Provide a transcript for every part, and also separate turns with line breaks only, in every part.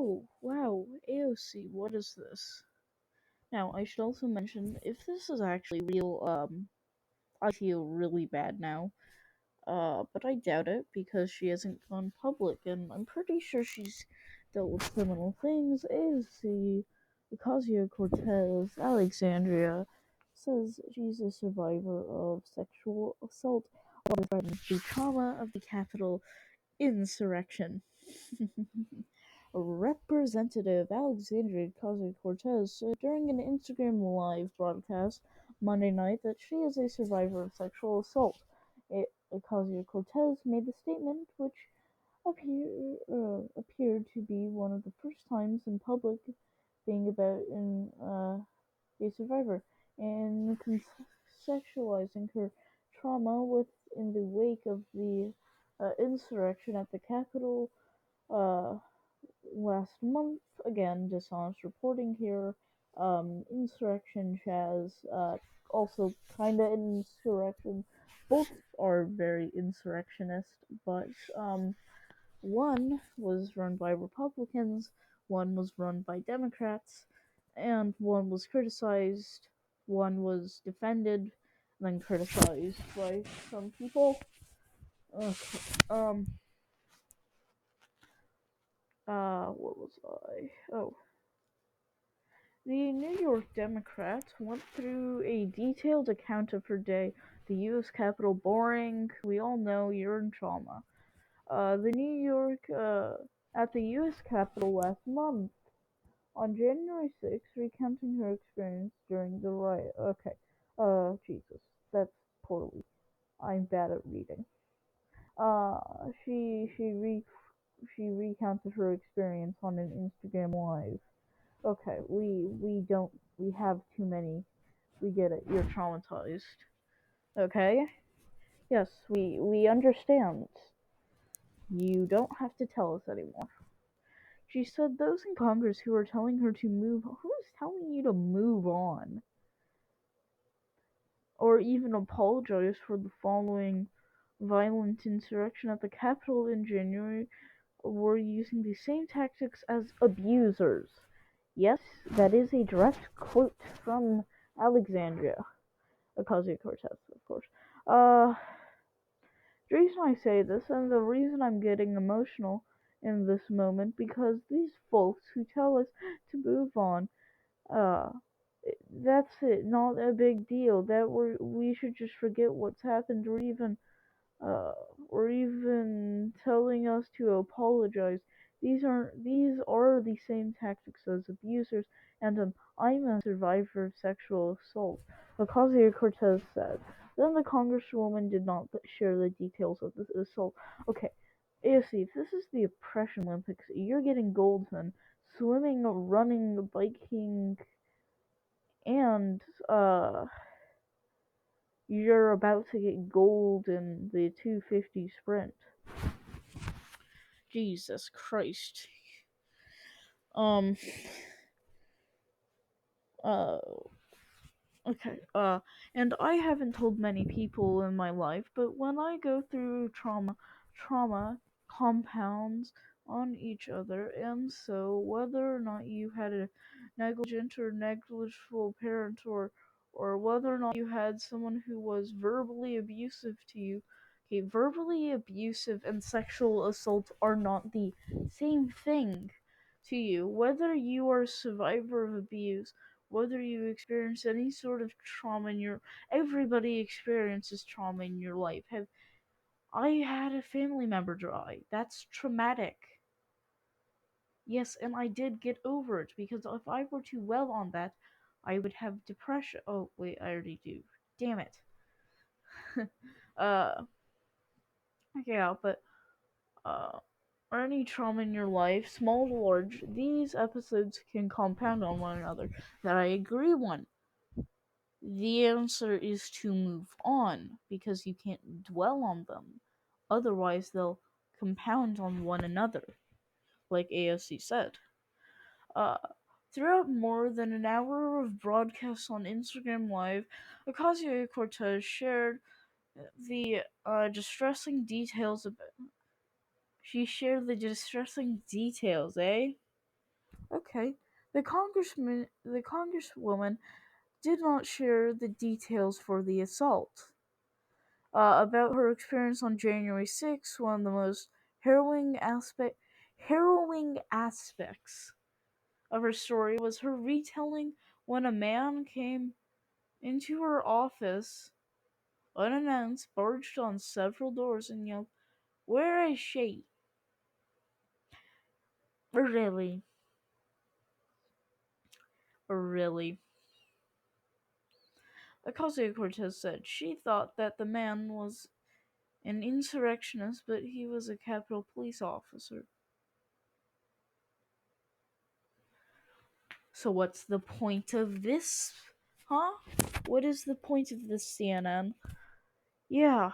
Oh, wow, AOC, what is this? Now, I should also mention, if this is actually real, I feel really bad now. But I doubt it because she hasn't gone public, and I'm pretty sure she's dealt with criminal things. AOC, Ocasio Cortez, Alexandria says she's a survivor of sexual assault while describing the trauma of the Capitol insurrection. Representative Alexandria Ocasio-Cortez said during an Instagram Live broadcast Monday night that she is a survivor of sexual assault. Ocasio-Cortez made the statement, which appeared to be one of the first times in public being about a survivor, and contextualizing her trauma in the wake of the insurrection at the Capitol uh, last month. Again, dishonest reporting here. Insurrection Chaz, also kinda insurrection. Both are very insurrectionist, but one was run by Republicans, one was run by Democrats, and one was criticized, one was defended, and then criticized by some people. Okay. What was I? Oh, the New York Democrat went through a detailed account of her day. The U.S. Capitol boring. We all know you're in trauma. The New York at the U.S. Capitol last month on January 6th, recounting her experience during the riot. Okay. Jesus, that's poorly. I'm bad at reading. Uh, she she re she recounted her experience on an Instagram Live. Okay, we have too many. We get it. You're traumatized. Okay? Yes, we understand. You don't have to tell us anymore. She said those in Congress who are telling her to move, who's telling you to move on? Or even apologize for the following violent insurrection at the Capitol in January were using the same tactics as abusers. Yes, that is a direct quote from Alexandria Ocasio-Cortez, of course. The reason I say this, and the reason I'm getting emotional in this moment, because these folks who tell us to move on, uh, that's it, not a big deal. That we should just forget what's happened, uh, or even telling us to apologize. These are the same tactics as abusers, and I'm a survivor of sexual assault. Ocasio Cortez said. Then the congresswoman did not share the details of the assault. Okay, AFC, if this is the oppression Olympics, you're getting gold then. Swimming, running, biking, and you're about to get gold in the 250 sprint. Jesus Christ. Um, uh, okay, and I haven't told many people in my life, but when I go through trauma compounds on each other, and so whether or not you had a negligent or negligible parent, or whether or not you had someone who was verbally abusive to you, okay, verbally abusive and sexual assault are not the same thing to you. Whether you are a survivor of abuse, whether you experience any sort of trauma in your everybody experiences trauma in your life. Have I had a family member die? That's traumatic. Yes, and I did get over it because if I were to dwell on that, I would have depression. Oh wait, I already do. Damn it. uh yeah, but uh or any trauma in your life, small to large, these episodes can compound on one another. That I agree one. The answer is to move on because you can't dwell on them. Otherwise, they'll compound on one another, like AOC said. Uh, Throughout more than an hour of broadcasts on Instagram Live, Ocasio Cortez shared the distressing details about. She shared the distressing details, eh? Okay. The congresswoman did not share the details for the assault. About her experience on January 6th, one of the most harrowing aspects of her story was her retelling when a man came into her office unannounced, barged on several doors, and yelled, "Where is she?" Really? Really? Ocasio-Cortez said she thought that the man was an insurrectionist, but he was a Capitol Police officer. So what's the point of this? Huh? What is the point of this, CNN? Yeah.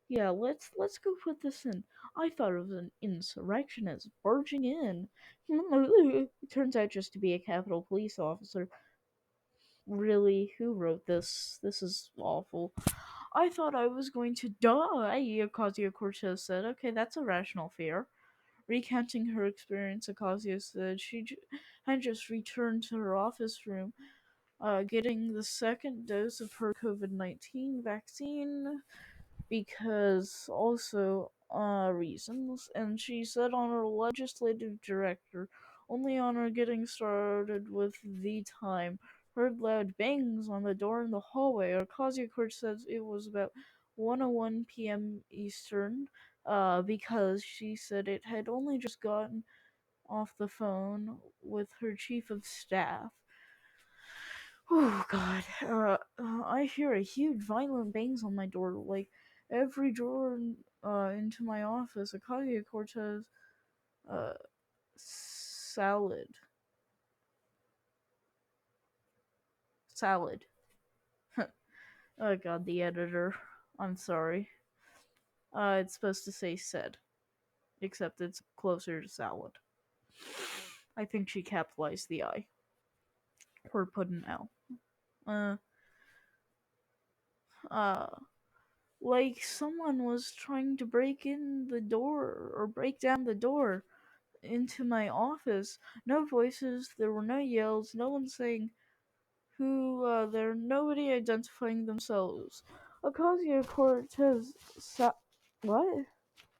Yeah, let's go put this in. I thought it was an insurrectionist barging in. It turns out just to be a Capitol Police officer. Really? Who wrote this? This is awful. I thought I was going to die, Ocasio Cortez said. Okay, that's a rational fear. Recounting her experience, Ocasio said had just returned to her office room, getting the second dose of her COVID-19 vaccine because also reasons. And she said on her legislative director, only on her getting started with the time, heard loud bangs on the door in the hallway. Ocasio Cortez says it was about 1:01 p.m. Eastern, because she said it had only just gotten off the phone with her chief of staff. Oh God! I hear a huge, violent bangs on my door, like every drawer into my office. Ocasio Cortez, uh, salad, salad. Oh God, the editor. I'm sorry. It's supposed to say said, except it's closer to salad. I think she capitalized the I or put an L. Uh, uh, like someone was trying to break in the door or break down the door into my office. No voices, there were no yells, no one saying who there, nobody identifying themselves. Ocasio Cortez what?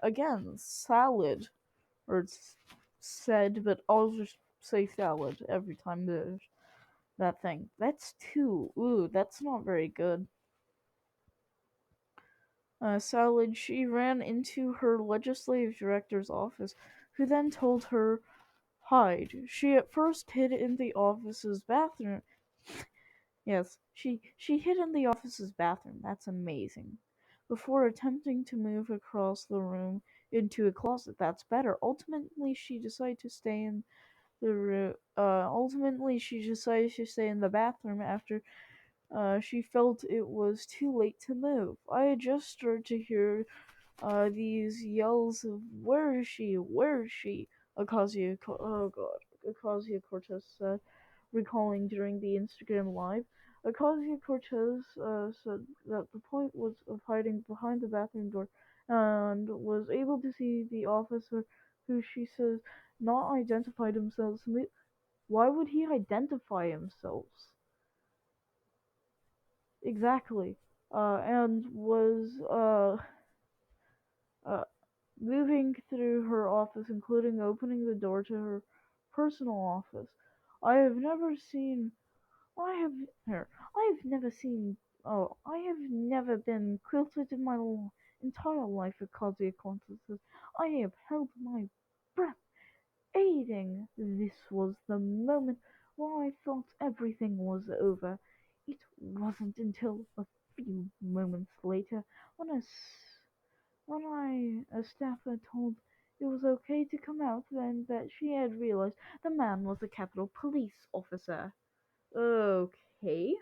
Again, salad. Or it's said, but I'll just say salad every time there's that thing. That's two. Ooh, that's not very good. Salad, she ran into her legislative director's office, who then told her hide. She at first hid in the office's bathroom. Yes, she hid in the office's bathroom. That's amazing. Before attempting to move across the room into a closet. That's better. Ultimately, she decided to stay in the room. Ultimately, she decided to stay in the bathroom after she felt it was too late to move. I had just started to hear these yells of "Where is she? Where is she?" Oh God, Ocasio Cortez said, recalling during the Instagram live. Ocasio Cortez said that the point was of hiding behind the bathroom door, and was able to see the officer, who she says not identified themselves. Why would he identify himself? Exactly. And was uh, moving through her office, including opening the door to her personal office. I have never seen. I have here. I have never seen. Oh, I have never been quilted in my entire life at Kazuya conferences. I have held my breath, aiding. This was the moment where I thought everything was over. It wasn't until a few moments later when a staffer told it was okay to come out, then that she had realized the man was a Capitol Police officer. Okay.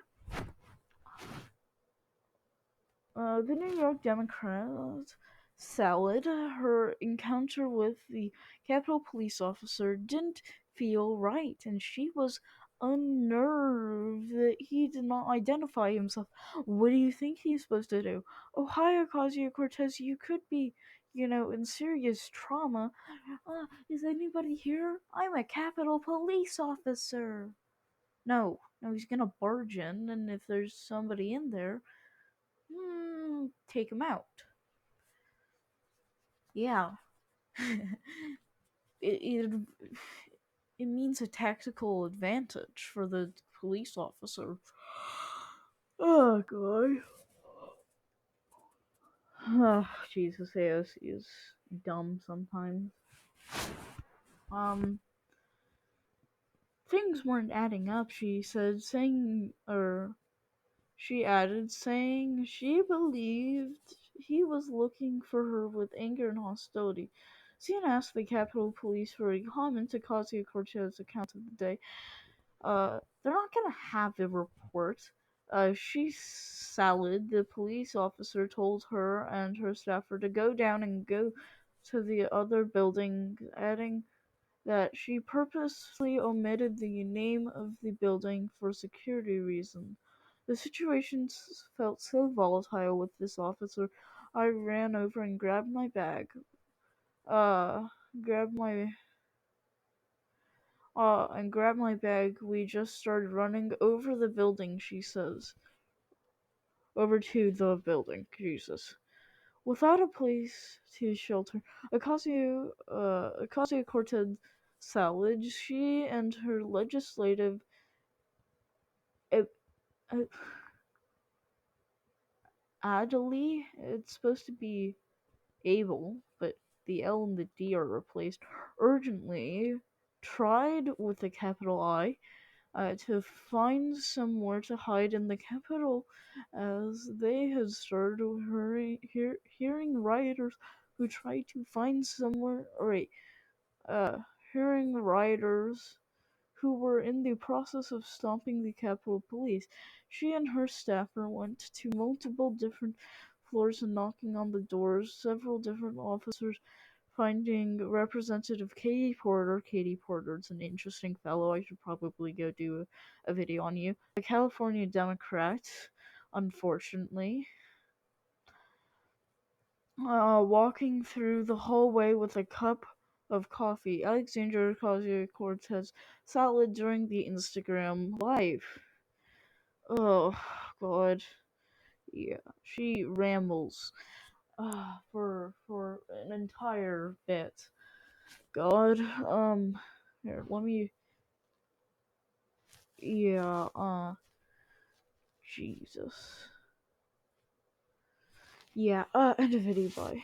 The New York Democrat salad, her encounter with the Capitol Police officer didn't feel right, and she was unnerved that he did not identify himself. What do you think he's supposed to do? Oh, hi, Ocasio Cortez. in serious trauma. Is anybody here? I'm a Capitol police officer. No, no, he's gonna barge in, and if there's somebody in there, take him out. Yeah. it, it it means a tactical advantage for the police officer. Oh god. Oh, Jesus, AOC is dumb sometimes. Um, things weren't adding up, she said, she added, saying she believed he was looking for her with anger and hostility. CNN asked the Capitol Police for a comment to Ocasio-Cortez's account of the day. They're not gonna have a report. She salad, the police officer told her and her staffer to go down and go to the other building, adding that she purposely omitted the name of the building for security reasons. The situation felt so volatile with this officer, I ran over and grabbed my bag. Grabbed my grabbed my bag. We just started running over the building, she says. Over to the building, Jesus. Without a place to shelter, Ocasio-Cortez salvaged she and her legislative uh, Adley. It's supposed to be able, but the L and the D are replaced. Urgently tried with a capital I to find somewhere to hide in the capital, as they had started hearing rioters who tried to find somewhere. Hearing rioters who were in the process of stopping the Capitol Police. She and her staffer went to multiple different floors and knocking on the doors. Several different officers finding Representative Katie Porter. Katie Porter's an interesting fellow. I should probably go do a video on you. A California Democrat, unfortunately. Walking through the hallway with a cup of coffee. Alexandria Ocasio-Cortez salad during the Instagram live. Oh, God. Yeah, she rambles for an entire bit. God, here, let me, yeah, Jesus. Yeah, end of video, bye.